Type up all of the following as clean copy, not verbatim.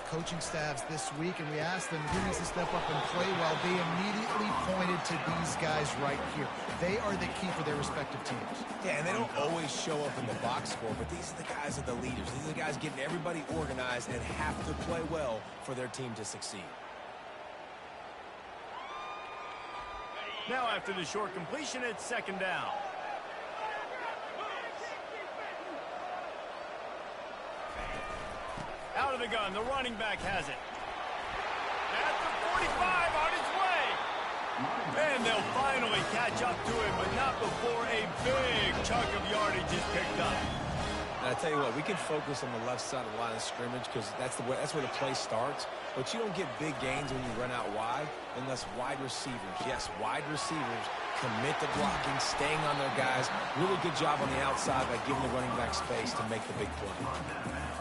coaching staffs this week, and we asked them who needs to step up and play well. They immediately pointed to these guys right here. They are the key for their respective teams. Yeah, and they don't always show up in the box score, but these are the guys that are the leaders. These are the guys getting everybody organized and have to play well for their team to succeed. Now after the short completion, it's second down. Out of the gun, the running back has it. At the 45, on his way. And they'll finally catch up to him, but not before a big chunk of yardage is picked up. And I tell you what, we can focus on the left side of the line of scrimmage because that's where the play starts. But you don't get big gains when you run out wide unless wide receivers, yes, wide receivers, commit to blocking, staying on their guys. Really good job on the outside by giving the running back space to make the big play.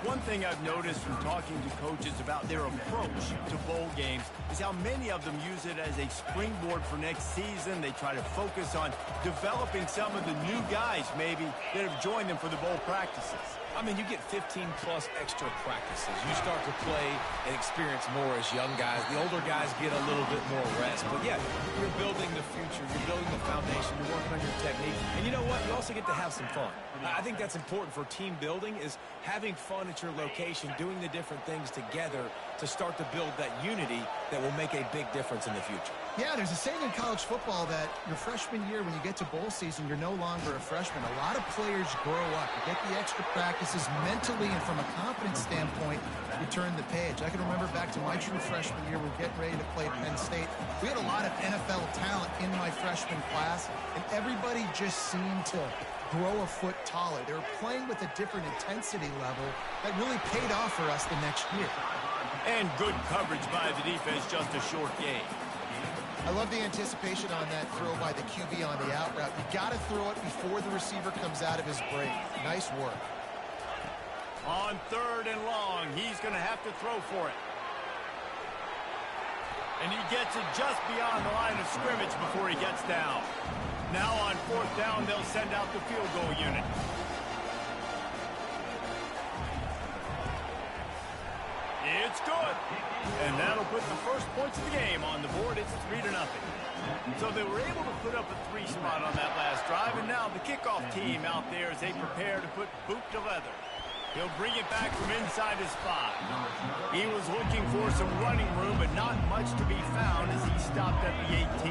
One thing I've noticed from talking to coaches about their approach to bowl games is how many of them use it as a springboard for next season. They try to focus on developing some of the new guys maybe that have joined them for the bowl practices. I mean, you get 15-plus extra practices. You start to play and experience more as young guys. The older guys get a little bit more rest. But, yeah, you're building the future. You're building the foundation. You're working on your technique. And you know what? You also get to have some fun. I think that's important for team building is having fun at your location, doing the different things together to start to build that unity that will make a big difference in the future. Yeah, there's a saying in college football that your freshman year, when you get to bowl season, you're no longer a freshman. A lot of players grow up. You get the extra practices mentally, and from a confidence standpoint, you turn the page. I can remember back to my true freshman year, we're getting ready to play Penn State. We had a lot of NFL talent in my freshman class, and everybody just seemed to grow a foot taller. They were playing with a different intensity level that really paid off for us the next year. And good coverage by the defense, just a short gain. I love the anticipation on that throw by the QB on the out route. You got to throw it before the receiver comes out of his break. Nice work. On third and long, he's going to have to throw for it. And he gets it just beyond the line of scrimmage before he gets down. Now on fourth down, they'll send out the field goal unit. It's good. And that'll put the first points of the game on the board. It's 3-0. So they were able to put up a 3 spot on that last drive, and now the kickoff team out there as they prepare to put boot to leather. He'll bring it back from inside his 5. He was looking for some running room, but not much to be found as he stopped at the 18.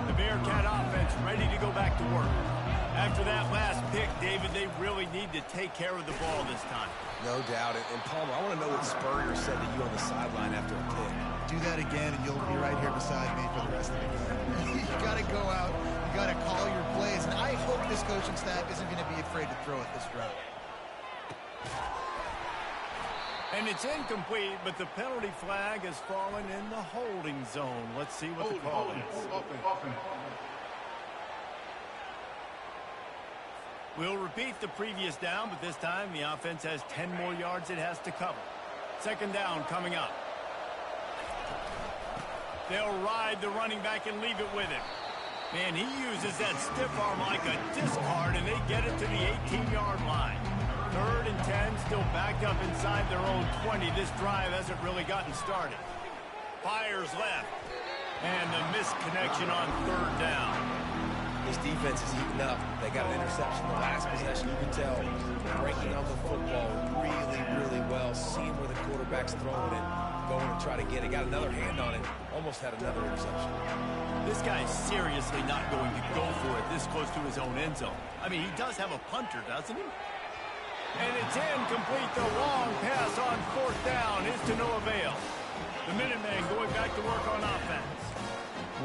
The Bearcat offense ready to go back to work. After that last pick, David, they really need to take care of the ball this time. No doubt. And Palmer, I want to know what Spurrier said to you on the sideline after a pick. Do that again, and you'll be right here beside me for the rest of the game. You got to go out. You got to call your plays. And I hope this coaching staff isn't going to be afraid to throw it this drive. And it's incomplete, but the penalty flag has fallen in the holding zone. Let's see what the call is. We'll repeat the previous down, but this time the offense has 10 more yards it has to cover. Second down coming up. They'll ride the running back and leave it with him. Man, he uses that stiff arm like a discard, and they get it to the 18-yard line. Third and 10, still backed up inside their own 20. This drive hasn't really gotten started. Fires left, and the misconnection on third down. This defense is heating up. They got an interception the last possession. You can tell breaking on the football really, really well, seeing where the quarterback's throwing it, going to try to get it. Got another hand on it. Almost had another interception. This guy's seriously not going to go for it this close to his own end zone. I mean, he does have a punter, doesn't he? And it's incomplete. The long pass on fourth down is to no avail. The Minutemen going back to work on offense.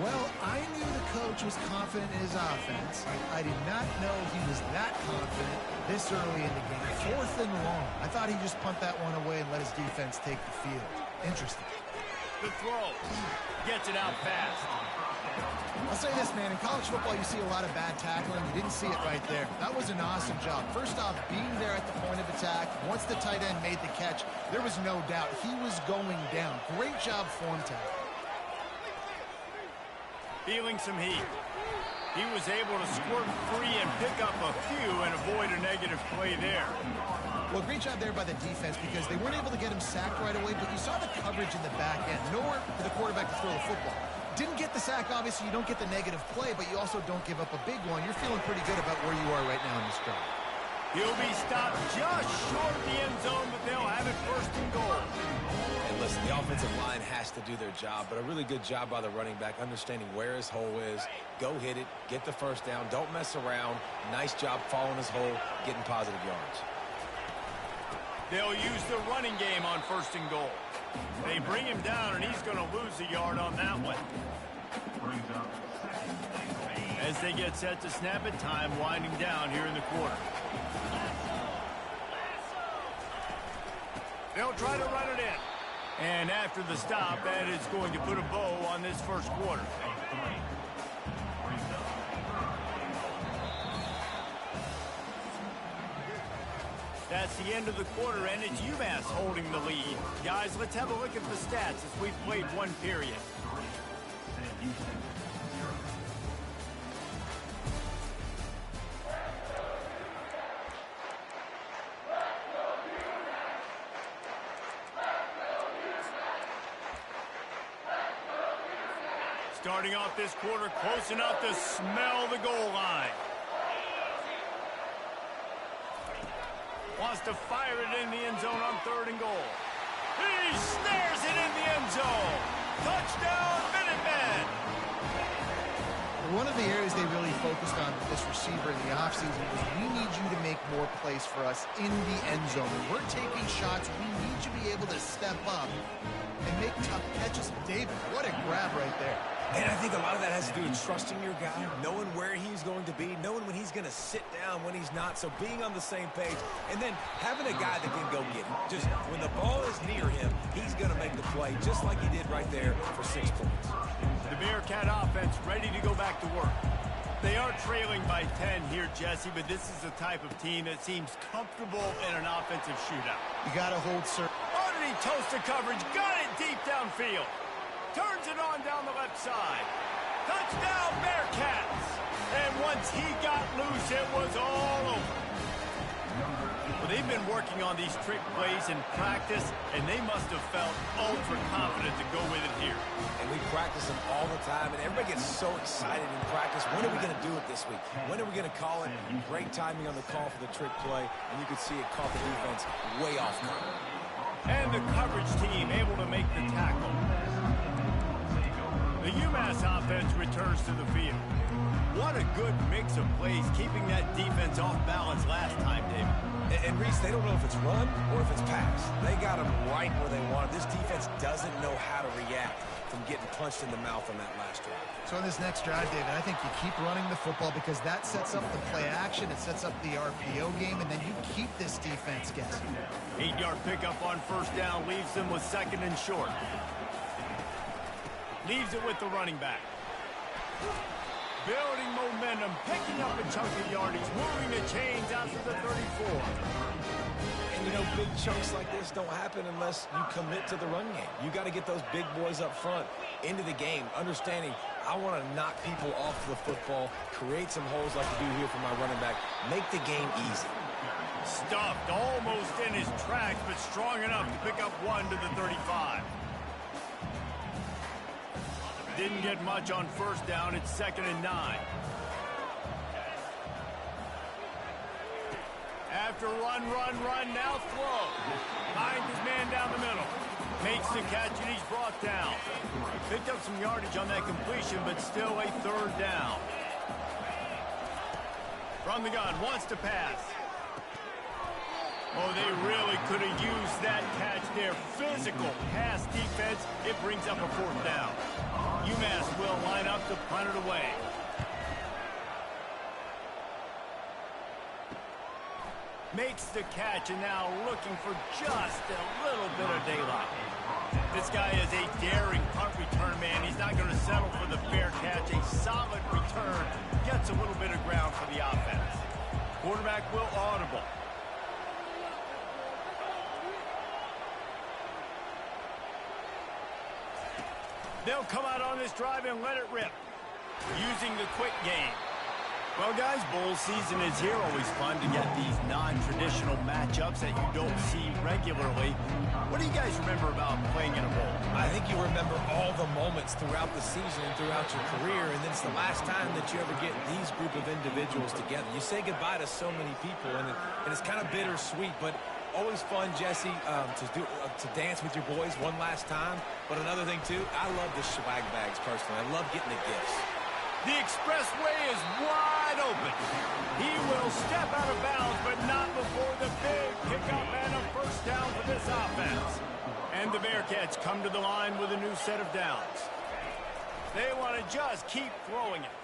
Well, I knew the coach was confident in his offense. I did not know he was that confident this early in the game. Fourth and long. I thought he'd just punt that one away and let his defense take the field. Interesting. The throw. Gets it out fast. I'll say this, man. In college football, you see a lot of bad tackling. You didn't see it right there. That was an awesome job. First off, being there at the point of attack. Once the tight end made the catch, there was no doubt he was going down. Great job form tackle. Feeling some heat. He was able to squirt free and pick up a few and avoid a negative play there. Well, great job there by the defense because they weren't able to get him sacked right away, but you saw the coverage in the back end. Nowhere for the quarterback to throw the football. Didn't get the sack, obviously. You don't get the negative play, but you also don't give up a big one. You're feeling pretty good about where you are right now in this drive. He'll be stopped just short of the end zone, but they'll have it first and goal. And listen, the offensive line has to do their job, but a really good job by the running back understanding where his hole is. Go hit it, get the first down, don't mess around. Nice job following his hole, getting positive yards. They'll use the running game on first and goal. They bring him down, and he's going to lose a yard on that one. As they get set to snap it, time winding down here in the quarter. They'll try to run it in. And after the stop, that is going to put a bow on this first quarter. That's the end of the quarter, and it's UMass holding the lead. Guys, let's have a look at the stats as we've played one period. Starting off this quarter close enough to smell the goal line. Wants to fire it in the end zone on third and goal. He snares it in the end zone. Touchdown, Minutemen! One of the areas they really focused on with this receiver in the offseason was we need you to make more plays for us in the end zone. When we're taking shots, we need you to be able to step up and make tough catches. David, what a grab right there. And I think a lot of that has to do with trusting your guy, knowing where he's going to be, knowing when he's going to sit down, when he's not, so being on the same page, and then having a guy that can go get it. Just when the ball is near him, he's going to make the play, just like he did right there for 6 points. The Bearcat offense ready to go back to work. They are trailing by 10 here, Jesse, but this is the type of team that seems comfortable in an offensive shootout. You got to hold, sir. Underneath toasted coverage, got it deep downfield. Turns it on down the left side. Touchdown, Bearcats! And once he got loose, it was all over. Well, they've been working on these trick plays in practice, and they must have felt ultra confident to go with it here. And we practice them all the time, and everybody gets so excited in practice. When are we going to do it this week? When are we going to call it? Great timing on the call for the trick play, and you could see it caught the defense way off guard. And the coverage team able to make the tackle. The UMass offense returns to the field. What a good mix of plays, keeping that defense off balance last time, David. And Reese, they don't know if it's run or if it's pass. They got them right where they want it. This defense doesn't know how to react from getting punched in the mouth on that last drive. So in this next drive, David, I think you keep running the football because that sets up the play action, it sets up the RPO game, and then you keep this defense guessing. 8-yard pickup on first down leaves them with second and short. Leaves it with the running back. Building momentum, picking up a chunk of yardage, moving the chains out to the 34. And, you know, big chunks like this don't happen unless you commit to the run game. You got to get those big boys up front into the game, understanding I want to knock people off the football, create some holes like I do here for my running back, make the game easy. Stuffed almost in his tracks, but strong enough to pick up one to the 35. Didn't get much on first down. It's 2nd and 9. After run, now throw. Finds his man down the middle. Makes the catch, and he's brought down. Picked up some yardage on that completion, but still a 3rd down. From the gun, wants to pass. Oh, they really could have used that catch there. Physical pass defense. It brings up a 4th down. UMass will line up to punt it away. Makes the catch, and now looking for just a little bit of daylight. This guy is a daring punt return man. He's not going to settle for the fair catch. A solid return. Gets a little bit of ground for the offense. Quarterback will audible. They'll come out on this drive and let it rip. Using the quick game. Well, guys, bowl season is here. Always fun to get these non-traditional matchups that you don't see regularly. What do you guys remember about playing in a bowl? I think you remember all the moments throughout the season and throughout your career, and then it's the last time that you ever get these group of individuals together. You say goodbye to so many people, and it's kind of bittersweet, but always fun, Jesse, to dance with your boys one last time. But another thing, too, I love the swag bags, personally. I love getting the gifts. The expressway is wide open. He will step out of bounds, but not before the big pickup and a first down for this offense. And the Bearcats come to the line with a new set of downs. They want to just keep throwing it.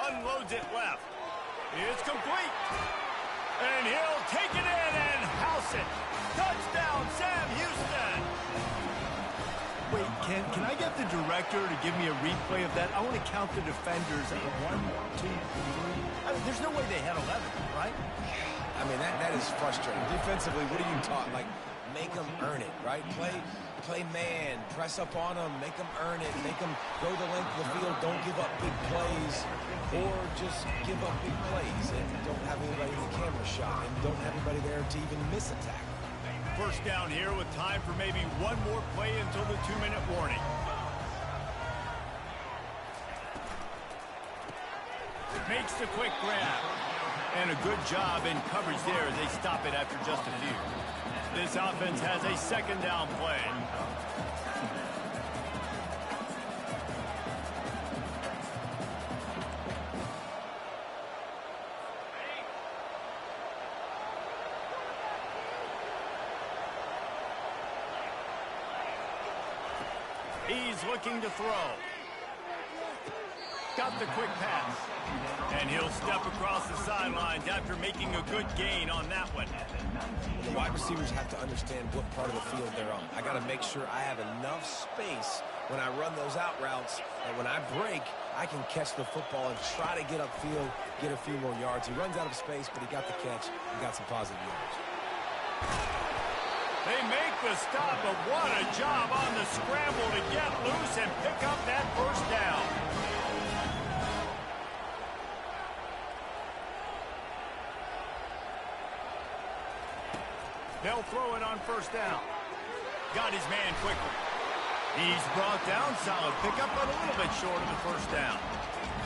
Unloads it left. It's complete. And he'll take it in and house it. Touchdown, Sam Houston. Wait, can I get the director to give me a replay of that? I want to count the defenders. 1, 2, 3. I mean, there's no way they had 11, right? I mean, that is frustrating. Defensively, what are you taught? Like, make them earn it, right? Play man, press up on them, make them earn it, make them go the length of the field, don't give up big plays, or just give up big plays and don't have anybody in the camera shot and don't have anybody there to even miss a tackle. First down here with time for maybe one more play until the 2-minute warning. Makes the quick grab. And a good job in coverage there as they stop it after just a few. This offense has a second down play. He's looking to throw. Got the quick pass. And he'll step across the sidelines after making a good gain on that one. The wide receivers have to understand what part of the field they're on. I got to make sure I have enough space when I run those out routes that when I break, I can catch the football and try to get upfield, get a few more yards. He runs out of space, but he got the catch and got some positive yards. They make the stop, but what a job on the scramble to get loose and pick up that first down. They'll throw it on first down. Got his man quickly. He's brought down, solid pickup, but a little bit short of the first down.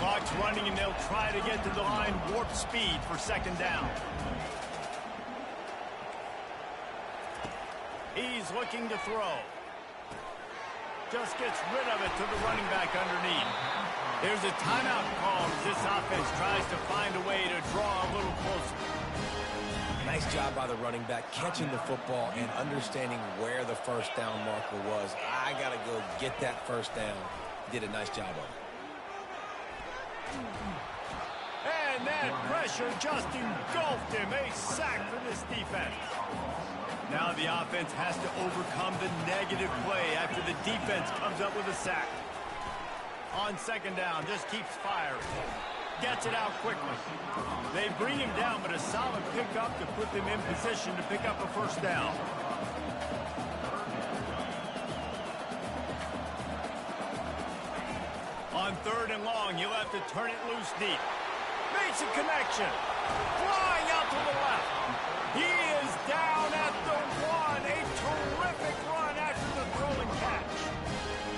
Clock's running, and they'll try to get to the line warp speed for second down. He's looking to throw. Just gets rid of it to the running back underneath. There's a timeout call as this offense tries to find a way to draw a little closer. Nice job by the running back, catching the football and understanding where the first down marker was. I got to go get that first down. Did a nice job of it. And that pressure just engulfed him. A sack for this defense. Now the offense has to overcome the negative play after the defense comes up with a sack. On second down, just keeps firing. Gets it out quickly. They bring him down, but a solid pickup to put them in position to pick up a first down. On third and long, he'll have to turn it loose deep. Makes a connection. Flying out to the left. He is down at the one. A terrific run after the throwing catch.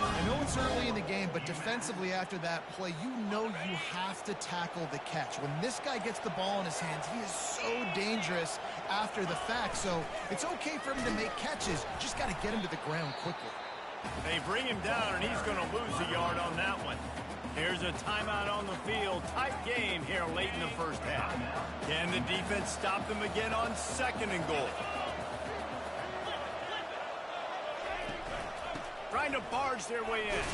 I know it's early in the game, but defensively after that play, you know you have to tackle the catch. When this guy gets the ball in his hands, he is so dangerous after the fact. So it's okay for him to make catches. Just got to get him to the ground quickly. They bring him down, and he's going to lose a yard on that one. Here's a timeout on the field. Tight game here late in the first half. Can the defense stop them again on second and goal? Trying to barge their way in.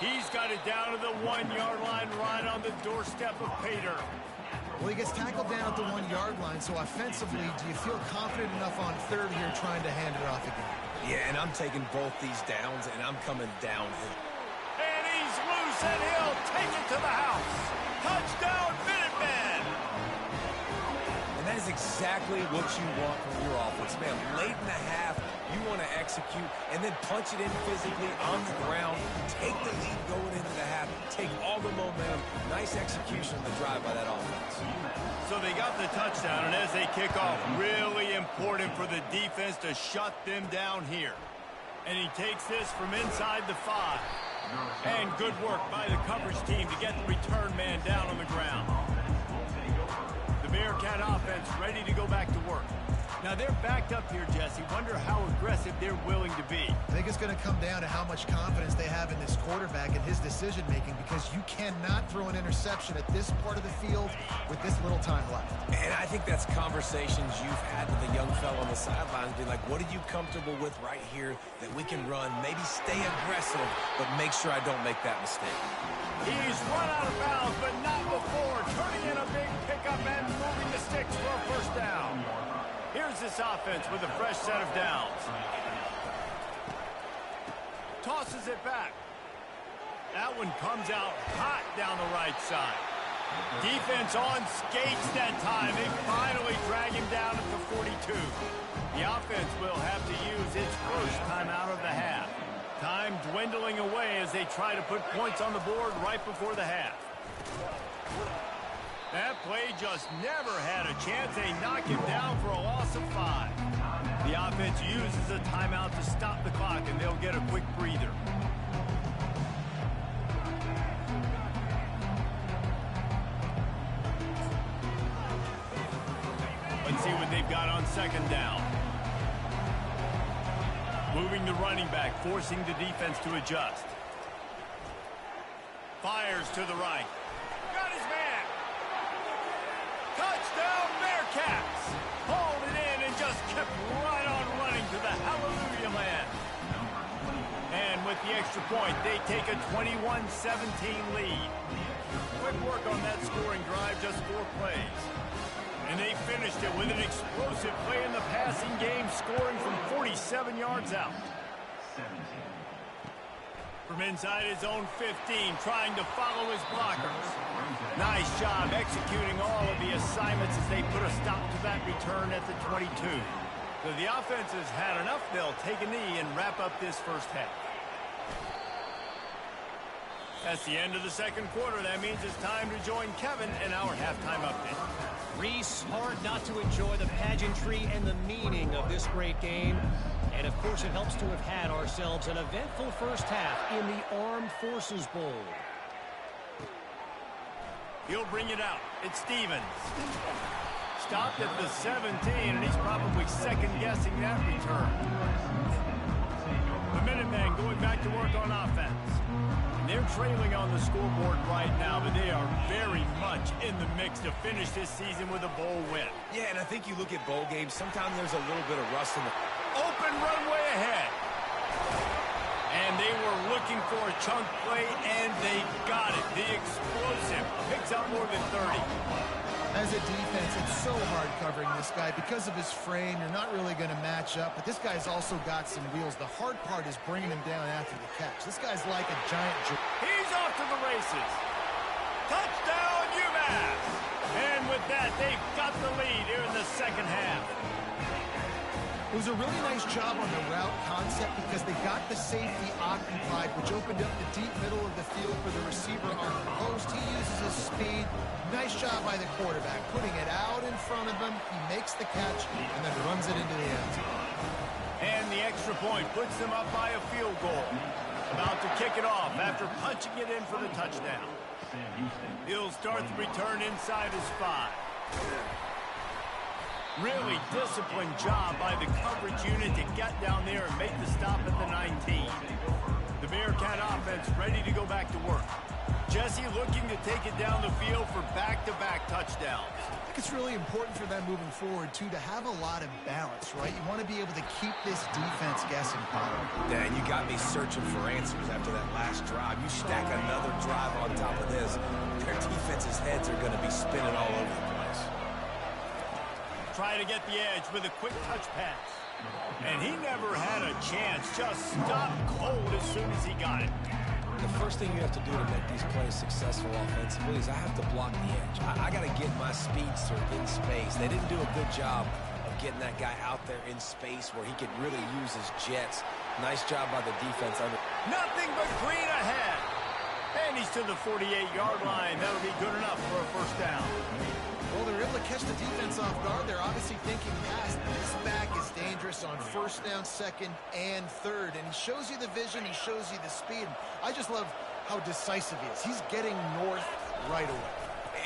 He's got it down to the 1-yard line right on the doorstep of Pater. Well, he gets tackled down at the 1-yard line, so offensively, do you feel confident enough on third here trying to hand it off again? Yeah, and I'm taking both these downs, and I'm coming downhill. And he's loose, and he'll take it to the house. Touchdown, Minutemen! And that is exactly what you want from your offense. Man, late in the half, You want to execute and then punch it in physically on the ground, take the lead going into the half, take all the momentum. Nice execution of the drive by that offense. So they got the touchdown, and as they kick off, really important for the defense to shut them down here. And he takes this from inside the 5. And good work by the coverage team to get the return man down on the ground. The Bearcat offense ready to go back to work. Now they're backed up here, Jesse. Wonder how aggressive they're willing to be. I think it's going to come down to how much confidence they have in this quarterback and his decision-making, because you cannot throw an interception at this part of the field with this little time left. And I think that's conversations you've had with a young fellow on the sidelines, being like, what are you comfortable with right here that we can run? Maybe stay aggressive, but make sure I don't make that mistake. He's run out of bounds, but not before. Turning in a big pickup and moving the sticks for a first down. Here's this offense with a fresh set of downs. Tosses it back. That one comes out hot down the right side. Defense on skates that time. They finally drag him down at the 42. The offense will have to use its first timeout of the half. Time dwindling away as they try to put points on the board right before the half. That play just never had a chance. They knock him down for a loss of 5. The offense uses a timeout to stop the clock, and they'll get a quick breather. Let's see what they've got on second down. Moving the running back, forcing the defense to adjust. Fires to the right. Got his man. Touchdown Bearcats! Hauled it in and just kept right on running to the hallelujah land. And with the extra point, they take a 21-17 lead. Quick work on that scoring drive, just 4 plays. And they finished it with an explosive play in the passing game, scoring from 47 yards out. From inside his own 15, trying to follow his blockers. Nice job executing all of the assignments as they put a stop to that return at the 22. So the offense has had enough. They'll take a knee and wrap up this first half. That's the end of the second quarter. That means it's time to join Kevin in our halftime update. Reese, hard not to enjoy the pageantry and the meaning of this great game. And, of course, it helps to have had ourselves an eventful first half in the Armed Forces Bowl. He'll bring it out. It's Stevens. Stopped at the 17, and he's probably second-guessing that return. The Minutemen going back to work on offense. They're trailing on the scoreboard right now, but they are very much in the mix to finish this season with a bowl win. Yeah, and I think you look at bowl games, sometimes there's a little bit of rust in the... Open runway ahead. And they were looking for a chunk play, and they got it. The explosive picks up more than 30. As a defense, it's so hard covering this guy. Because of his frame, you're not really going to match up. But this guy's also got some wheels. The hard part is bringing him down after the catch. This guy's like a giant... He's off to the races. Touchdown, UMass. And with that, they've got the lead here in the second half. It was a really nice job on the route concept because they got the safety occupied, which opened up the deep middle of the field for the receiver on the post. He uses his speed. Nice job by the quarterback, putting it out in front of him. He makes the catch and then runs it into the end zone. And the extra point puts them up by a field goal. About to kick it off after punching it in for the touchdown. He'll start the return inside his 5. Really disciplined job by the coverage unit to get down there and make the stop at the 19. The Bearcat offense ready to go back to work. Jesse looking to take it down the field for back-to-back touchdowns. I think it's really important for them moving forward, too, to have a lot of balance, right? You want to be able to keep this defense guessing, Powell. Dan, you got me searching for answers after that last drive. You stack another drive on top of this, their defense's heads are going to be spinning all over the place. Try to get the edge with a quick touch pass. And he never had a chance. Just stopped cold as soon as he got it. The first thing you have to do to make these plays successful offensively is I have to block the edge. I got to get my speedster in space. They didn't do a good job of getting that guy out there in space where he could really use his jets. Nice job by the defense. Nothing but green ahead. And he's to the 48-yard line. That'll be good enough for a first down. Well, they're able to catch the defense off guard. They're obviously thinking pass. This back is dangerous on first down, second, and third. And he shows you the vision. He shows you the speed. I just love how decisive he is. He's getting north right away.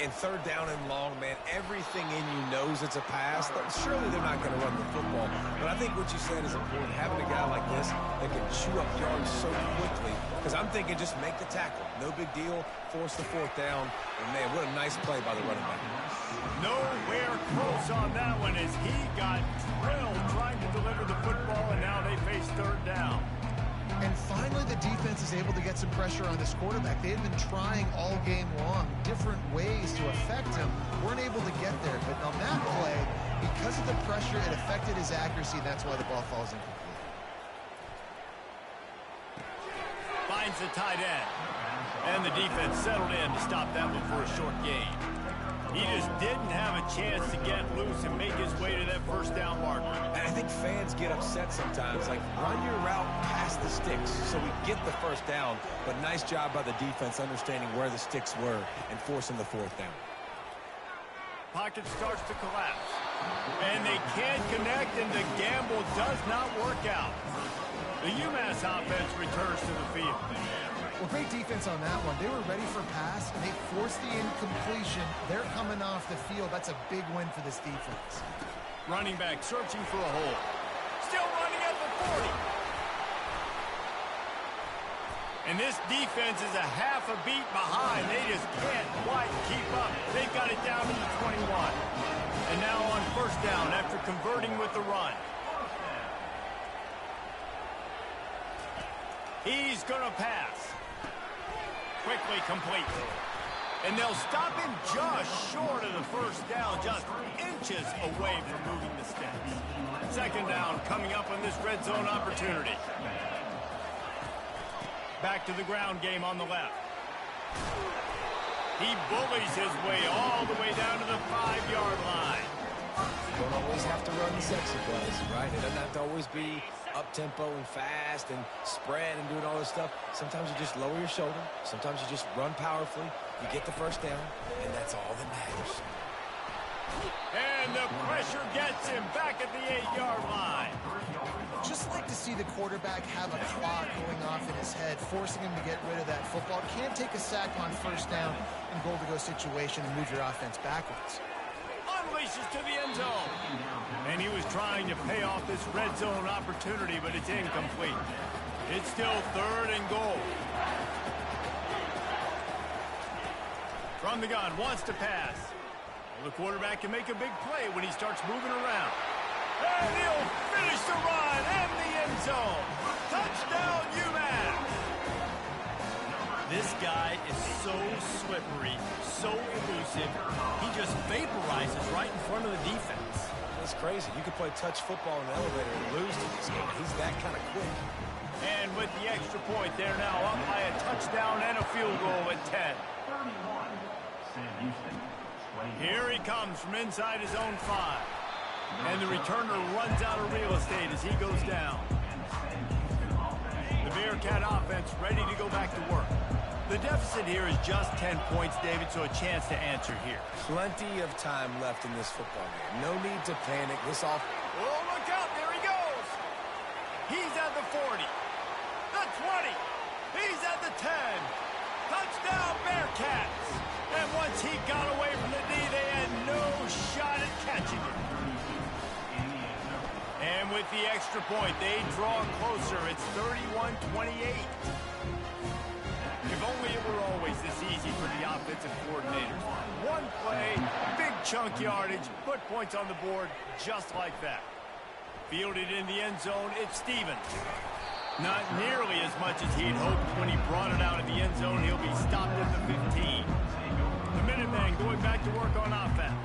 And third down and long, man, everything in you knows it's a pass. Surely they're not going to run the football. But I think what you said is important. Having a guy like this that can chew up yards so quickly. Because I'm thinking just make the tackle. No big deal. Force the fourth down. And, man, what a nice play by the running back. Nowhere close on that one as he got drilled trying to deliver the football, and now they face third down. And finally, the defense is able to get some pressure on this quarterback. They had been trying all game long, different ways to affect him. Weren't able to get there. But on that play, because of the pressure, it affected his accuracy, and that's why the ball falls incomplete. Finds the tight end. And the defense settled in to stop that one for a short gain. He just didn't have a chance to get loose and make his way to that first down marker. And I think fans get upset sometimes. Like, run your route past the sticks so we get the first down. But nice job by the defense understanding where the sticks were and forcing the fourth down. Pocket starts to collapse. And they can't connect, and the gamble does not work out. The UMass offense returns to the field. Well, great defense on that one. They were ready for pass, and they forced the incompletion. They're coming off the field. That's a big win for this defense. Running back searching for a hole. Still running at the 40. And this defense is a half a beat behind. They just can't quite keep up. They've got it down to the 21. And now on first down after converting with the run. He's going to pass. Quickly complete. And they'll stop him just short of the first down, just inches away from moving the sticks. Second down coming up on this red zone opportunity. Back to the ground game on the left. He bullies his way all the way down to the 5-yard line. You don't always have to run the sexy plays, right? It doesn't have to always be up-tempo and fast and spread and doing all this stuff. Sometimes you just lower your shoulder. Sometimes you just run powerfully. You get the first down, and that's all that matters. And the pressure gets him back at the 8-yard line. Just like to see the quarterback have a clock going off in his head, forcing him to get rid of that football. Can't take a sack on first down in goal-to-go situation and move your offense backwards. Unleashes to the end zone. And he was trying to pay off this red zone opportunity, but it's incomplete. It's still third and goal. From the gun, wants to pass. Well, the quarterback can make a big play when he starts moving around. And he'll finish the run and the end zone. Touchdown, UMass. This guy is so slippery, so elusive. He just vaporizes right in front of the defense. It's crazy. You could play touch football in the elevator and lose to this guy. He's that kind of quick. And with the extra point, they're now up by a touchdown and a field goal at 10. Here he comes from inside his own 5. And the returner runs out of real estate as he goes down. The Bearcat offense ready to go back to work. The deficit here is just 10 points, David, so a chance to answer here. Plenty of time left in this football game. No need to panic. This off. Oh, look out. There he goes. He's at the 40. The 20. He's at the 10. Touchdown, Bearcats. And once he got away from the D, they had no shot at catching him. And with the extra point, they draw closer. It's 31-28. If only it were always this easy for the offensive coordinators. One play, big chunk yardage, put points on the board just like that. Fielded in the end zone, it's Stevens. Not nearly as much as he'd hoped when he brought it out of the end zone. He'll be stopped at the 15. The Minutemen going back to work on offense.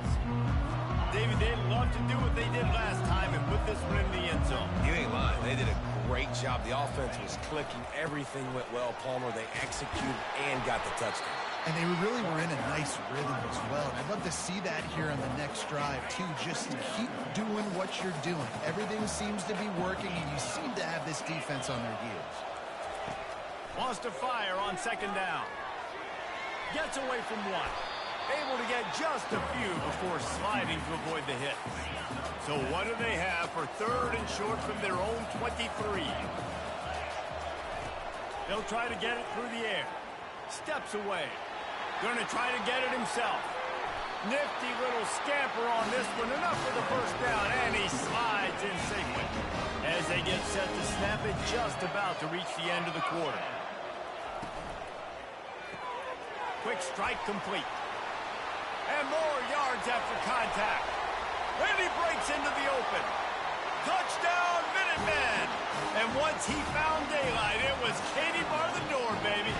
David, they'd love to do what they did last time and put this one in the end zone. You ain't lying. They did a great job. The offense was clicking. Everything went well. Palmer, they executed and got the touchdown. And they really were in a nice rhythm as well. And I'd love to see that here on the next drive, too. Just keep doing what you're doing. Everything seems to be working, and you seem to have this defense on their heels. Wants to fire on second down. Gets away from one. Able to get just a few before sliding to avoid the hit. So what do they have for third and short from their own 23? They'll try to get it through the air. Steps away. Going to try to get it himself. Nifty little scamper on this one. Enough for the first down, and he slides in safely. As they get set to snap it, just about to reach the end of the quarter. Quick strike complete. And more yards after contact. And he breaks into the open. Touchdown, Minutemen! And once he found daylight, it was Katie bar the door, baby.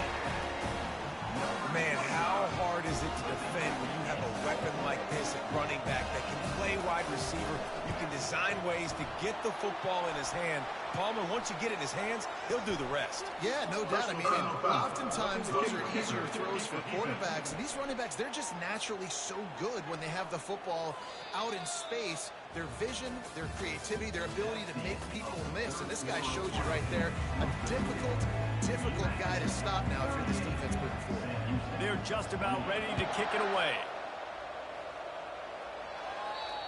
Man, how hard is it to defend when you have a weapon like this at running back that can play wide receiver? You can design ways to get the football in his hand. Palmer, once you get it in his hands, he'll do the rest. Yeah, no doubt. I mean, and oftentimes those are easier throws for quarterbacks. And these running backs, they're just naturally so good when they have the football out in space. Their vision, their creativity, their ability to make people miss. And this guy showed you right there a difficult guy to stop now if you're this defense moving forward. They're just about ready to kick it away.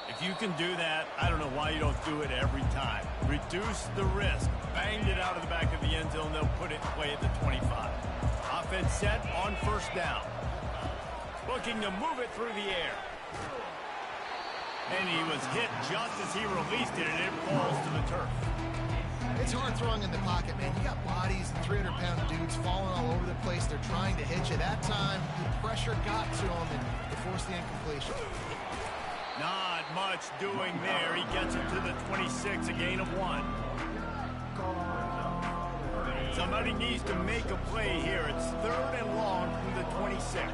If you can do that, I don't know why you don't do it every time. Reduce the risk. Banged it out of the back of the end zone. They'll put it in play at the 25. Offense set on first down. Looking to move it through the air. And he was hit just as he released it, and it falls to the turf. It's hard throwing in the pocket, man. You got bodies, 300-pound dudes falling all over the place. They're trying to hit you. That time, the pressure got to him, and they forced the incompletion. Not much doing there. He gets it to the 26, a gain of 1. Somebody needs to make a play here. It's third and long from the 26.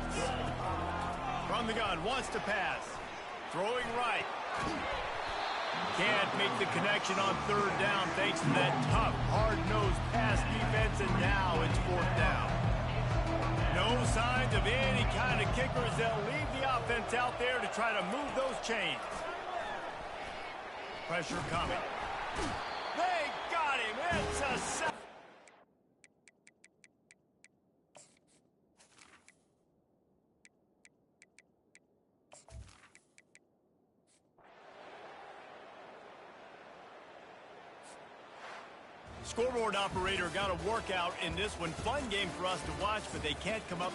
From the gun, wants to pass. Throwing right. Can't make the connection on third down thanks to that tough, hard-nosed pass defense, and now it's fourth down. No signs of any kind of kickers. They'll leave the offense out there to try to move those chains. Pressure coming. They got him. It's a sack. Scoreboard operator got a workout in this one. Fun game for us to watch, but they can't come up